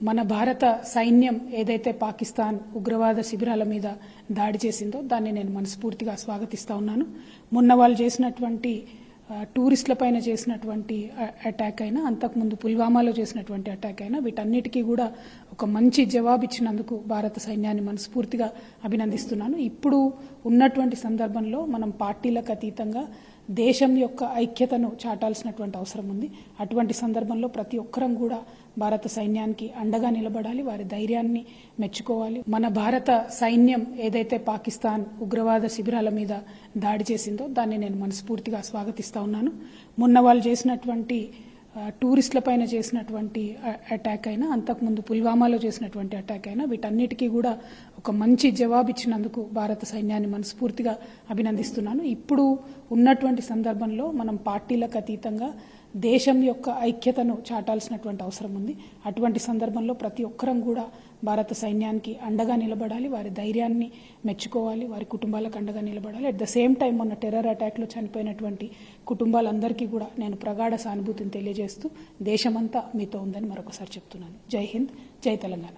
మన భారత సైన్యం ఏదైతే పాకిస్తాన్ ఉగ్రవాద శిబిరాల మీద దాడి చేసిందో దాన్ని నేను మనస్ఫూర్తిగా స్వాగతిస్తా ఉన్నాను. మొన్న వాళ్ళు చేసినటువంటి టూరిస్టుల పైన చేసినటువంటి అటాక్ అయినా, అంతకుముందు పుల్వామాలో చేసినటువంటి అటాక్ అయినా, వీటన్నిటికీ కూడా ఒక మంచి జవాబు ఇచ్చినందుకు భారత సైన్యాన్ని మనస్ఫూర్తిగా అభినందిస్తున్నాను. ఇప్పుడు ఉన్నటువంటి సందర్భంలో మనం పార్టీలకు అతీతంగా దేశం యొక్క ఐక్యతను చాటాల్సినటువంటి అవసరం ఉంది. అటువంటి సందర్భంలో ప్రతి ఒక్కరం కూడా భారత సైన్యానికి అండగా నిలబడాలి, వారి ధైర్యాన్ని మెచ్చుకోవాలి. మన భారత సైన్యం ఏదైతే పాకిస్తాన్ ఉగ్రవాద శిబిరాల మీద దాడి చేసిందో దాన్ని నేను మనస్ఫూర్తిగా స్వాగతిస్తా ఉన్నాను. మొన్న వాళ్ళు చేసినటువంటి టూరిస్టుల పైన చేసినటువంటి అటాక్ అయినా, అంతకుముందు పుల్వామాలో చేసినటువంటి అటాక్ అయినా, వీటన్నిటికీ కూడా ఒక మంచి జవాబు ఇచ్చినందుకు భారత సైన్యాన్ని మనస్ఫూర్తిగా అభినందిస్తున్నాను. ఇప్పుడు ఉన్నటువంటి సందర్భంలో మనం పార్టీలకు అతీతంగా దేశం యొక్క ఐక్యతను చాటాల్సినటువంటి అవసరం ఉంది. అటువంటి సందర్భంలో ప్రతి ఒక్కరం కూడా భారత సైన్యానికి అండగా నిలబడాలి, వారి ధైర్యాన్ని మెచ్చుకోవాలి, వారి కుటుంబాలకు అండగా నిలబడాలి. అట్ ద సేమ్ టైం మొన్న టెర్రర్ అటాక్లో చనిపోయినటువంటి కుటుంబాలందరికీ కూడా నేను ప్రగాఢ సానుభూతిని తెలియజేస్తూ దేశమంతా మీతో ఉందని మరొకసారి చెప్తున్నాను. జై హింద్, జై తెలంగాణ.